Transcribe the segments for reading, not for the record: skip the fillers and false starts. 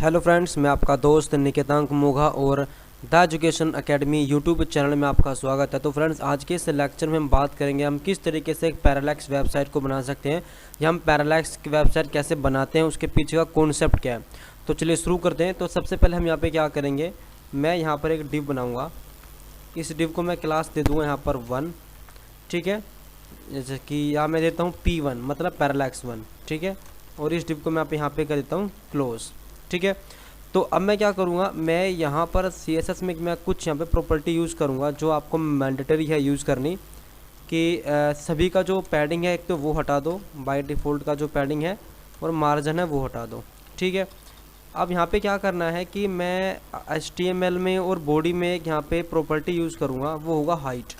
Hello friends, मैं आपका दोस्त निकेतांक मोघा और the education academy YouTube channel में आपका स्वागत है। तो फ्रेंड्स, आज के इस लेक्चर में हम बात करेंगे हम किस तरीके से एक पैरालैक्स वेबसाइट को बना सकते हैं या हम पैरालैक्स की वेबसाइट कैसे बनाते हैं, उसके पीछे का कॉन्सेप्ट क्या है। तो चलिए शुरू करते हैं। तो सबसे पहले हम यहाँ पे क्या करेंगे, मैं यहाँ पर एक डिव बनाऊँगा। इस डिव को मैं क्लास दे दूँगा यहाँ पर 1, ठीक है। जैसे कि यहाँ मैं देता हूँ P1 मतलब पैरालैक्स 1, ठीक है। और इस डिव को मैं यहाँ पे कर देता हूँ क्लोज, ठीक है। तो अब मैं क्या करूँगा, मैं यहाँ पर CSS में मैं कुछ यहाँ पे प्रॉपर्टी यूज़ करूँगा जो आपको मैंडेटरी है यूज़ करनी, कि सभी का जो पैडिंग है एक तो वो हटा दो, बाय डिफ़ॉल्ट का जो पैडिंग है, और मार्जिन है वो हटा दो, ठीक है। अब यहाँ पे क्या करना है कि मैं HTML में और बॉडी में एक यहाँ पे प्रॉपर्टी यूज़ करूँगा, वो होगा हाइट,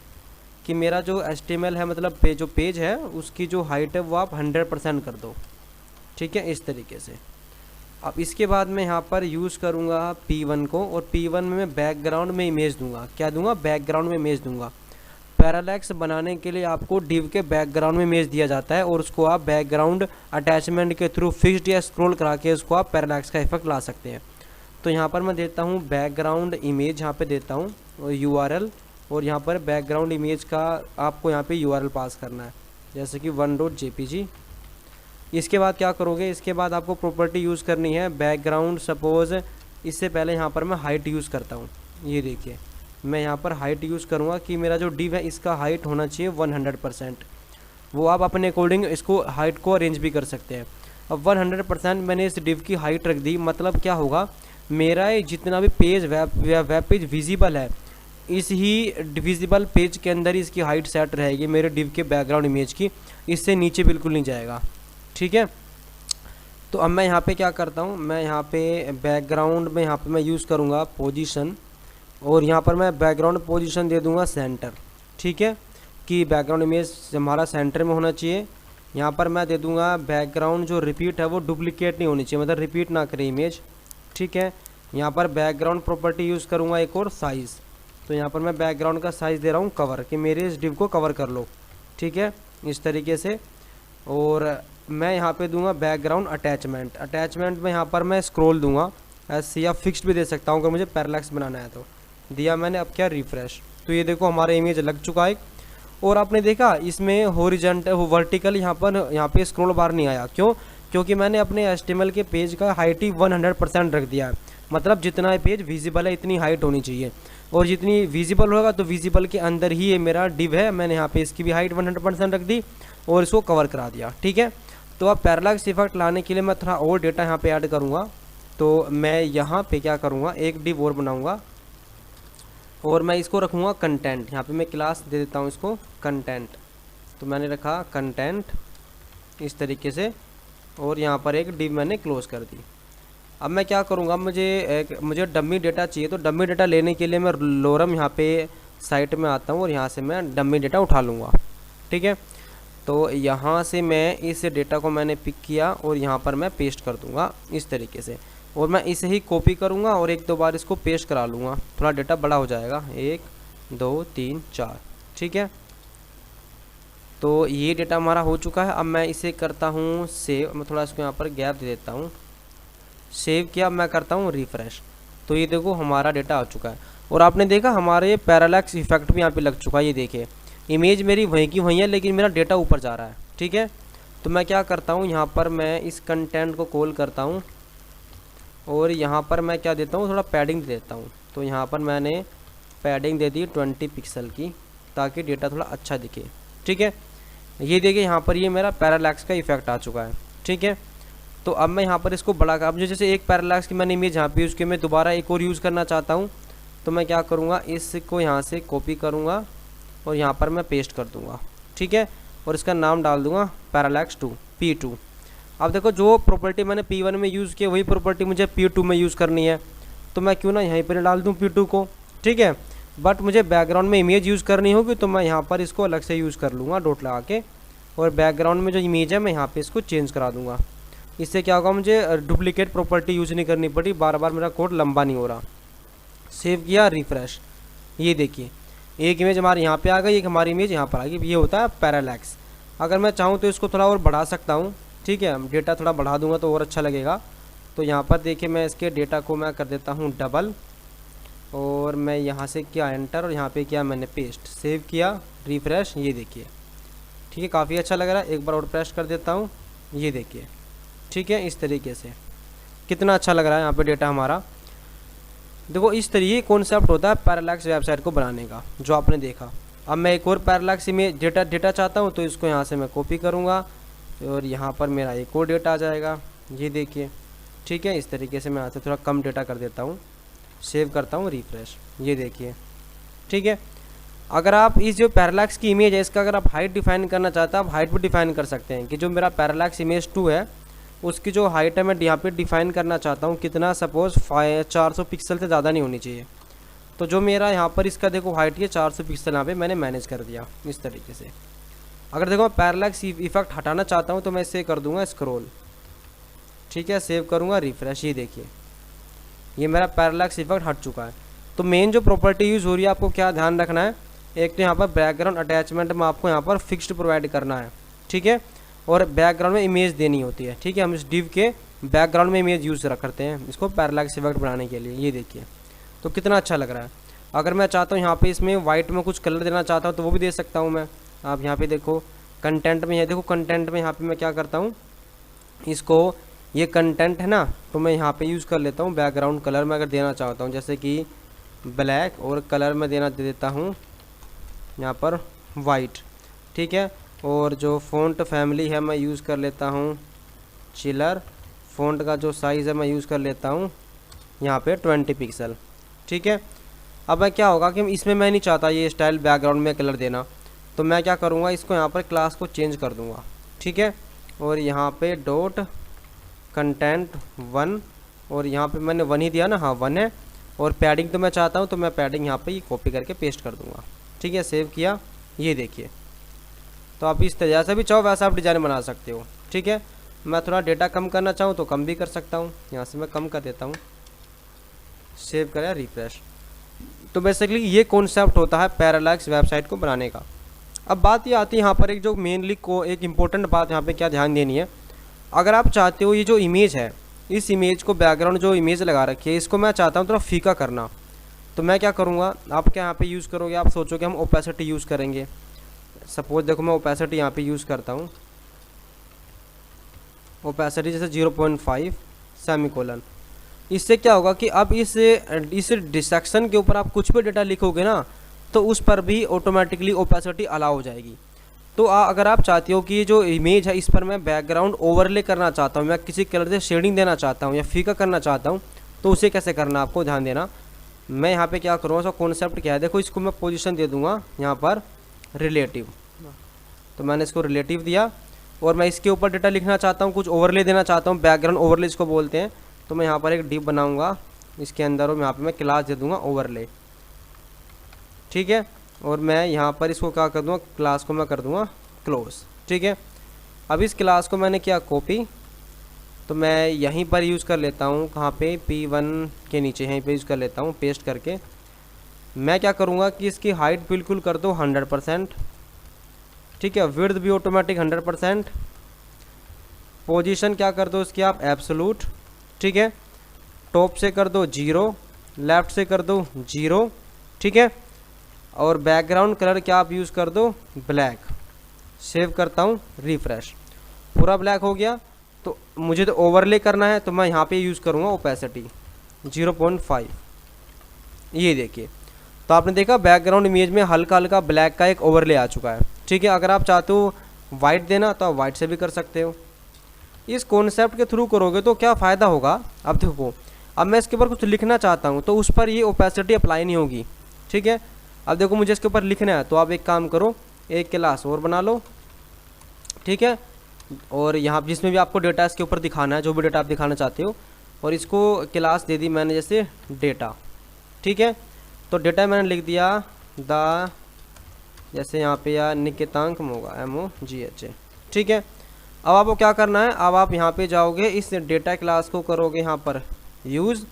कि मेरा जो HTML है मतलब जो पेज है उसकी जो हाइट है वो आप 100% कर दो, ठीक है, इस तरीके से। अब इसके बाद मैं यहाँ पर यूज़ करूँगा P1 को, और P1 में मैं बैकग्राउंड में इमेज दूंगा। क्या दूंगा? बैकग्राउंड में इमेज दूंगा। पैरालैक्स बनाने के लिए आपको डिव के बैकग्राउंड में इमेज दिया जाता है और उसको आप बैकग्राउंड अटैचमेंट के थ्रू फिक्स्ड या स्क्रॉल करा के उसको आप पैरालैक्स का इफेक्ट ला सकते हैं। तो यहाँ पर मैं देता हूँ बैकग्राउंड इमेज, यहाँ पर देता हूँ और URL, और यहाँ पर बैकग्राउंड इमेज का आपको यहाँ पर URL पास करना है, जैसे कि 1.jpg। इसके बाद क्या करोगे, इसके बाद आपको प्रॉपर्टी यूज़ करनी है बैकग्राउंड। सपोज़ इससे पहले यहाँ पर मैं हाइट यूज़ करता हूँ। ये देखिए, मैं यहाँ पर हाइट यूज़ करूँगा कि मेरा जो डिव है इसका हाइट होना चाहिए 100%। वो आप अपने अकॉर्डिंग इसको हाइट को अरेंज भी कर सकते हैं। अब 100% मैंने इस डिव की हाइट रख दी, मतलब क्या होगा, मेरा जितना भी पेज वेब पेज विजिबल है, इस ही विजिबल पेज के अंदर ही इसकी हाइट सेट रहेगी मेरे डिव के बैकग्राउंड इमेज की, इससे नीचे बिल्कुल नहीं जाएगा, ठीक है। तो अब मैं यहाँ पे क्या करता हूँ, मैं यहाँ पे बैकग्राउंड में यहाँ पे मैं यूज़ करूँगा पोजीशन, और यहाँ पर मैं बैकग्राउंड पोजीशन दे दूँगा सेंटर, ठीक है, कि बैकग्राउंड इमेज हमारा सेंटर में होना चाहिए। यहाँ पर मैं दे दूँगा बैकग्राउंड जो रिपीट है वो डुप्लीकेट नहीं होनी चाहिए, मतलब रिपीट ना करे इमेज, ठीक है। यहाँ पर बैकग्राउंड प्रॉपर्टी यूज़ करूँगा एक और साइज़। तो यहाँ पर मैं बैकग्राउंड का साइज़ दे रहा हूँ कवर, कि मेरे इस डिव को कवर कर लो, ठीक है, इस तरीके से। और मैं यहाँ पे दूंगा बैकग्राउंड अटैचमेंट में यहाँ पर मैं स्क्रॉल दूंगा ऐसे, या फिक्स्ड भी दे सकता हूँ अगर मुझे पैरालैक्स बनाना है तो। दिया मैंने, अब क्या रिफ्रेश, तो ये देखो हमारा इमेज लग चुका है। और आपने देखा इसमें हॉरिजॉन्टल वर्टिकल यहाँ पे स्क्रॉल बार नहीं आया, क्यों? क्योंकि मैंने अपने HTML के पेज का हाइट ही 100% रख दिया है। मतलब जितना पेज विजिबल है इतनी हाइट होनी चाहिए, और जितनी विजिबल होगा तो विजिबल के अंदर ही ये मेरा डिव है। मैंने यहाँ पे इसकी भी हाइट 100% रख दी और इसको कवर करा दिया, ठीक है। तो अब पैरालैक्स इफेक्ट लाने के लिए मैं थोड़ा और डेटा यहाँ पे ऐड करूँगा। तो मैं यहाँ पे क्या करूँगा, एक डिव और बनाऊँगा और मैं इसको रखूँगा कंटेंट। यहाँ पे मैं क्लास दे देता हूँ इसको कंटेंट। तो मैंने रखा कंटेंट इस तरीके से, और यहाँ पर एक डिव मैंने क्लोज कर दी। अब मैं क्या करूँगा, मुझे डमी डेटा चाहिए। तो डमी डेटा लेने के लिए मैं लोरम यहाँ पे साइट में आता हूँ और यहाँ से मैं डमी डेटा उठा लूँगा, ठीक है। तो यहाँ से मैं इस डेटा को मैंने पिक किया और यहाँ पर मैं पेस्ट कर दूँगा इस तरीके से, और मैं इसे ही कॉपी करूँगा और एक दो बार इसको पेस्ट करा लूँगा, थोड़ा डेटा बड़ा हो जाएगा। 1 2 3 4, ठीक है। तो ये डेटा हमारा हो चुका है। अब मैं इसे करता हूँ सेव। मैं थोड़ा इसको यहाँ पर गैप दे देता हूँ। सेव किया, मैं करता हूँ रिफ्रेश। तो ये देखो हमारा डेटा आ चुका है, और आपने देखा हमारे पैरालैक्स इफेक्ट भी यहाँ पे लग चुका है। ये देखिए इमेज मेरी वहीं की वहीं है, लेकिन मेरा डेटा ऊपर जा रहा है, ठीक है। तो मैं क्या करता हूँ, यहाँ पर मैं इस कंटेंट को कॉल करता हूँ और यहाँ पर मैं क्या देता हूँ, थोड़ा पैडिंग दे देता हूँ। तो यहाँ पर मैंने पैडिंग दे दी 20 पिक्सल की, ताकि डेटा थोड़ा अच्छा दिखे, ठीक है। ये देखिए यहाँ पर ये मेरा पैरालैक्स का इफेक्ट आ चुका है, ठीक है। तो अब मैं यहाँ पर इसको बड़ा कर, अब जैसे एक पैरालैक्स की मैंने इमेज यहाँ पे यूज़ की, मैं दोबारा एक और यूज़ करना चाहता हूँ। तो मैं क्या करूँगा, इसको यहाँ से कॉपी करूँगा और यहाँ पर मैं पेस्ट कर दूँगा, ठीक है। और इसका नाम डाल दूँगा पैरालैक्स 2 P2। अब देखो जो प्रॉपर्टी मैंने P1 में यूज़ की वही प्रॉपर्टी मुझे P2 में यूज़ करनी है, तो मैं क्यों ना यहीं पर डाल दूँ P2 को, ठीक है। बट मुझे बैकग्राउंड में इमेज यूज़ करनी होगी तो मैं यहाँ पर इसको अलग से यूज़ कर लूँगा डॉट लगा के, और बैकग्राउंड में जो इमेज है मैं यहाँ पर इसको चेंज करा दूँगा। इससे क्या होगा, मुझे डुप्लीकेट प्रॉपर्टी यूज़ नहीं करनी पड़ी, बार बार मेरा कोड लंबा नहीं हो रहा। सेव किया, रिफ्रेश। ये देखिए एक इमेज हमारी यहाँ पे आ गई, एक हमारी इमेज यहाँ पर आ गई। ये होता है पैरालैक्स। अगर मैं चाहूँ तो इसको थोड़ा और बढ़ा सकता हूँ, ठीक है। डेटा थोड़ा बढ़ा दूंगा तो और अच्छा लगेगा। तो यहाँ पर देखिए मैं इसके डेटा को मैं कर देता हूँ डबल, और मैं यहाँ से किया एंटर और यहाँ पे किया मैंने पेस्ट, सेव किया, रिफ्रेश, ये देखिए ठीक है, काफ़ी अच्छा लग रहा है। एक बार और प्रेस कर देता हूँ, ये देखिए ठीक है, इस तरीके से कितना अच्छा लग रहा है यहाँ पे डेटा हमारा। देखो इस तरीके कॉन्सेप्ट होता है पैरालैक्स वेबसाइट को बनाने का, जो आपने देखा। अब मैं एक और पैरालैक्स इमेज डेटा चाहता हूँ, तो इसको यहाँ से मैं कॉपी करूँगा और यहाँ पर मेरा एक और डेटा आ जाएगा, ये देखिए ठीक है। इस तरीके से मैं यहाँ से थोड़ा कम डेटा कर देता हूँ, सेव करता हूँ, रिफ्रेश, ये देखिए ठीक है। अगर आप इस जो पैरालैक्स की इमेज है इसका अगर आप हाइट डिफाइन करना चाहते हैं, आप हाइट भी डिफाइन कर सकते हैं कि जो मेरा पैरालैक्स इमेज 2 है उसकी जो हाइट है मैं यहाँ पे डिफाइन करना चाहता हूँ कितना, सपोज 400 पिक्सल से ज़्यादा नहीं होनी चाहिए। तो जो मेरा यहाँ पर इसका देखो हाइट ये 400 पिक्सल यहाँ पे मैंने मैनेज कर दिया इस तरीके से। अगर देखो मैं पैरालैक्स इफेक्ट हटाना चाहता हूँ तो मैं इससे कर दूंगा स्क्रॉल, ठीक है, सेव करूँगा, रिफ्रेश, ये देखिए ये मेरा पैरालैक्स इफेक्ट हट चुका है। तो मेन जो प्रॉपर्टी यूज़ हो रही है आपको क्या ध्यान रखना है, एक तो यहाँ पर बैकग्राउंड अटैचमेंट में आपको यहाँ पर फिक्स्ड प्रोवाइड करना है, ठीक है, और बैकग्राउंड में इमेज देनी होती है, ठीक है। हम इस डिव के बैकग्राउंड में इमेज यूज़ करते हैं इसको पैरालैक्स इफेक्ट बनाने के लिए, ये देखिए तो कितना अच्छा लग रहा है। अगर मैं चाहता हूँ यहाँ पे इसमें वाइट में कुछ कलर देना चाहता हूँ तो वो भी दे सकता हूँ मैं। आप यहाँ पे देखो कंटेंट में है, देखो कंटेंट में यहाँ पे मैं क्या करता हूँ, इसको ये कंटेंट है ना, तो मैं यहाँ पे यूज़ कर लेता हूँ बैकग्राउंड कलर में अगर देना चाहता हूँ, जैसे कि ब्लैक, और कलर में दे देता हूँ यहाँ पर वाइट, ठीक है। और जो फ़ॉन्ट फैमिली है मैं यूज़ कर लेता हूँ चिलर, फ़ॉन्ट का जो साइज़ है मैं यूज़ कर लेता हूँ यहाँ पे 20 पिक्सल, ठीक है। अब मैं क्या होगा कि इसमें मैं नहीं चाहता ये स्टाइल बैकग्राउंड में कलर देना, तो मैं क्या करूँगा, इसको यहाँ पर क्लास को चेंज कर दूँगा, ठीक है। और यहाँ पे डॉट कंटेंट 1, और यहाँ पे मैंने 1 ही दिया ना, हाँ 1 है। और पैडिंग तो मैं चाहता हूँ तो मैं पैडिंग यहाँ पे कॉपी करके पेस्ट कर दूँगा, ठीक है, सेव किया, ये देखिए। तो आप इस तरह जैसा भी चाहो वैसा आप डिज़ाइन बना सकते हो, ठीक है। मैं थोड़ा डेटा कम करना चाहूँ तो कम भी कर सकता हूँ, यहाँ से मैं कम कर देता हूँ, सेव करें, रिफ्रेश। तो बेसिकली ये कॉन्सेप्ट होता है पैरालैक्स वेबसाइट को बनाने का। अब बात ये आती है यहाँ पर एक जो मेनली को एक इम्पोर्टेंट बात यहाँ पे क्या ध्यान देनी है, अगर आप चाहते हो ये जो इमेज है, इस इमेज को बैकग्राउंड जो इमेज लगा रखी है इसको मैं चाहता हूँ थोड़ा फीका करना, तो मैं क्या करूँगा, आप क्या यहाँ पे यूज़ करोगे, आप सोचोगे हम ओपेसिटी यूज़ करेंगे। सपोज देखो मैं ओपेसिटी यहाँ पे यूज़ करता हूँ, ओपेसिटी जैसे 0.5 सेमीकोलन। इससे क्या होगा कि अब इस डिसेक्शन के ऊपर आप कुछ भी डेटा लिखोगे ना तो उस पर भी ऑटोमेटिकली ओपेसिटी अलाउ हो जाएगी। तो अगर आप चाहते हो कि ये जो इमेज है इस पर मैं बैकग्राउंड ओवरले करना चाहता हूँ, मैं किसी कलर से शेडिंग देना चाहता हूँ या फीका करना चाहता हूँ, तो उसे कैसे करना आपको ध्यान देना। मैं यहाँ पे क्या करूँगा, उसका कॉन्सेप्ट क्या है, देखो इसको मैं पोजीशन दे दूँगा यहाँ पर रिलेटिव, तो मैंने इसको रिलेटिव दिया। और मैं इसके ऊपर डेटा लिखना चाहता हूँ, कुछ ओवरले देना चाहता हूँ, बैकग्राउंड ओवरले इसको बोलते हैं, तो मैं यहाँ पर एक डिव बनाऊँगा इसके अंदर और यहाँ पर मैं क्लास दे दूँगा ओवरले, ठीक है। और मैं यहाँ पर इसको क्या कर दूँगा, क्लास को मैं कर दूँगा क्लोज, ठीक है। अब इस क्लास को मैंने किया कॉपी, तो मैं यहीं पर यूज़ कर लेता हूँ, कहाँ पे, P1 के नीचे यहीं पे यूज़ कर लेता हूँ, पेस्ट करके। मैं क्या करूँगा कि इसकी हाइट बिल्कुल कर दो 100%, ठीक है, विड्थ भी ऑटोमेटिक 100%, पोजीशन क्या कर दो इसकी आप एब्सोलूट, ठीक है, टॉप से कर दो 0, लेफ़्ट से कर दो 0, ठीक है। और बैकग्राउंड कलर क्या आप यूज़ कर दो ब्लैक, सेव करता हूँ, रिफ्रेश, पूरा ब्लैक हो गया। तो मुझे तो ओवरले करना है तो मैं यहाँ पे यूज़ करूँगा ओपेसिटी 0.5, ये देखिए। तो आपने देखा बैकग्राउंड इमेज में हल्का हल्का ब्लैक का एक ओवरले आ चुका है, ठीक है। अगर आप चाहते हो वाइट देना तो आप वाइट से भी कर सकते हो। इस कॉन्सेप्ट के थ्रू करोगे तो क्या फ़ायदा होगा, अब देखो, अब मैं इसके ऊपर कुछ लिखना चाहता हूँ तो उस पर ये ओपेसिटी अप्लाई नहीं होगी, ठीक है। अब देखो मुझे इसके ऊपर लिखना है तो आप एक काम करो, एक क्लास और बना लो, ठीक है। और यहाँ जिसमें भी आपको डेटा इसके ऊपर दिखाना है, जो भी डेटा आप दिखाना चाहते हो, और इसको क्लास दे दी मैंने जैसे डेटा, ठीक है। तो डेटा मैंने लिख दिया द, जैसे यहाँ पे या निकेतांक मोगा MOGH, ठीक है। अब आपको क्या करना है, अब आप यहाँ पे जाओगे, इस डेटा क्लास को करोगे यहाँ पर यूज़,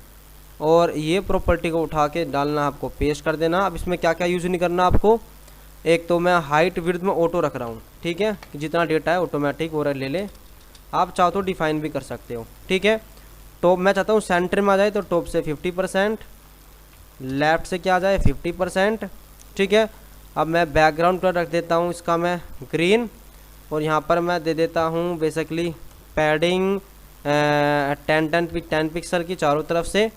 और ये प्रॉपर्टी को उठा के डालना, आपको पेस्ट कर देना। अब इसमें क्या क्या यूज़ नहीं करना आपको, एक तो मैं हाइट विड्थ में ऑटो रख रहा हूँ, ठीक है, जितना डेटा है ऑटोमेटिक वो ले ले, आप चाहो तो डिफाइन भी कर सकते हो, ठीक है। टॉप मैं चाहता हूँ सेंटर में आ जाए, तो टॉप से 50%, लेफ्ट से क्या आ जाए 50%। ठीक है, अब मैं बैकग्राउंड कलर रख देता हूँ इसका मैं ग्रीन, और यहाँ पर मैं दे देता हूँ बेसिकली पैडिंग 10 पिक्सल की चारों तरफ से।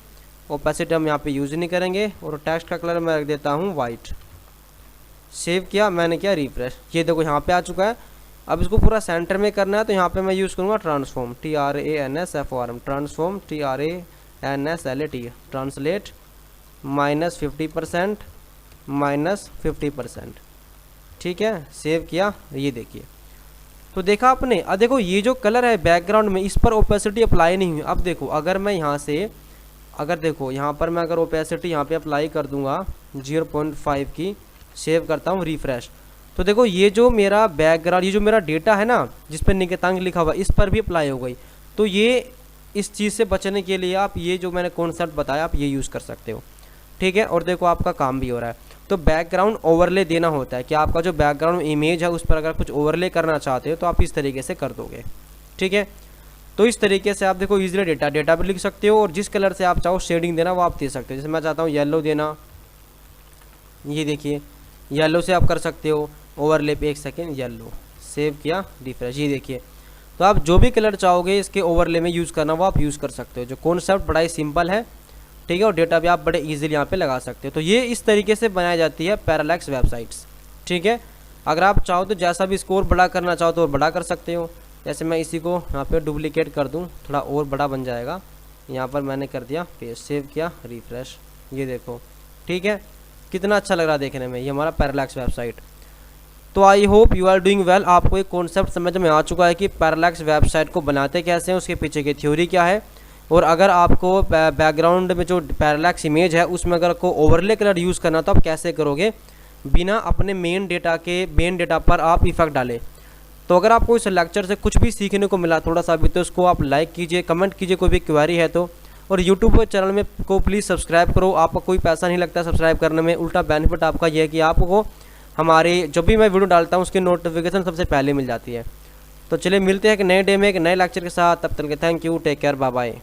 ओपेसिटी हम यहाँ पे यूज़ नहीं करेंगे, और टेक्स्ट का कलर मैं रख देता हूँ वाइट। सेव किया मैंने, किया रिफ्रेश, ये देखो यहाँ पे आ चुका है। अब इसको पूरा सेंटर में करना है, तो यहाँ पे मैं यूज़ करूँगा transform, TRANSFORM, transform TRANSLAT, translate -50% -50%। ठीक है, सेव किया, ये देखिए, तो देखा आपने। अब देखो ये जो कलर है बैकग्राउंड में, इस पर ओपेसिटी अप्लाई नहीं हुई। अब देखो अगर मैं यहाँ से, अगर देखो यहाँ पर मैं अगर ओपेसिटी यहाँ पे अप्लाई कर दूंगा 0.5 की, सेव करता हूँ रिफ्रेश, तो देखो ये जो मेरा बैकग्राउंड, ये जो मेरा डेटा है ना जिस पर निकेतांग लिखा हुआ, इस पर भी अप्लाई हो गई। तो ये इस चीज़ से बचने के लिए आप ये जो मैंने कॉन्सेप्ट बताया आप ये यूज़ कर सकते हो। ठीक है, और देखो आपका काम भी हो रहा है। तो बैकग्राउंड ओवरले देना होता है कि आपका जो बैकग्राउंड इमेज है उस पर अगर कुछ ओवरले करना चाहते हो तो आप इस तरीके से कर दोगे। ठीक है, तो इस तरीके से आप देखो इजीली डेटा भी लिख सकते हो, और जिस कलर से आप चाहो शेडिंग देना वो आप दे सकते हो। जैसे मैं चाहता हूँ येलो देना, ये देखिए येलो से आप कर सकते हो, ओवरले पे 1 सेकेंड येलो, सेव किया रिफ्रेश, ये देखिए। तो आप जो भी कलर चाहोगे इसके ओवरले में यूज़ करना वो आप यूज़ कर सकते हो। जो कॉन्सेप्ट बड़ा ही सिंपल है, ठीक है, और डेटा भी आप बड़े इजीली यहाँ पे लगा सकते हो। तो ये इस तरीके से बनाई जाती है पैरालैक्स वेबसाइट्स। ठीक है, अगर आप चाहो तो जैसा भी स्कोर बड़ा करना चाहो तो बड़ा कर सकते हो। जैसे मैं इसी को यहाँ पे डुप्लीकेट कर दूँ, थोड़ा और बड़ा बन जाएगा। यहाँ पर मैंने कर दिया पेस्ट, सेव किया रिफ्रेश, ये देखो। ठीक है, कितना अच्छा लग रहा है देखने में, ये हमारा पैरालैक्स वेबसाइट। तो I hope you are doing well. आपको एक कॉन्सेप्ट समझ में आ चुका है कि पैरालैक्स वेबसाइट को बनाते कैसे हैं, उसके पीछे की थ्योरी क्या है। और अगर आपको बैकग्राउंड में जो पैरालैक्स इमेज है उसमें अगर आपको ओवरले कलर यूज़ करना तो आप कैसे करोगे बिना अपने मेन डेटा पर आप इफेक्ट डालें। तो अगर आपको इस लेक्चर से कुछ भी सीखने को मिला थोड़ा सा भी, तो इसको आप लाइक कीजिए, कमेंट कीजिए कोई भी क्वेरी है तो, और यूट्यूब चैनल में को प्लीज़ सब्सक्राइब करो। आपका कोई पैसा नहीं लगता सब्सक्राइब करने में, उल्टा बेनिफिट आपका यह है कि आपको हमारे जब भी मैं वीडियो डालता हूँ उसकी नोटिफिकेशन सबसे पहले मिल जाती है। तो चलिए मिलते हैं एक नए डे में एक नए लेक्चर के साथ, तब तक के thank you, take care, bye bye.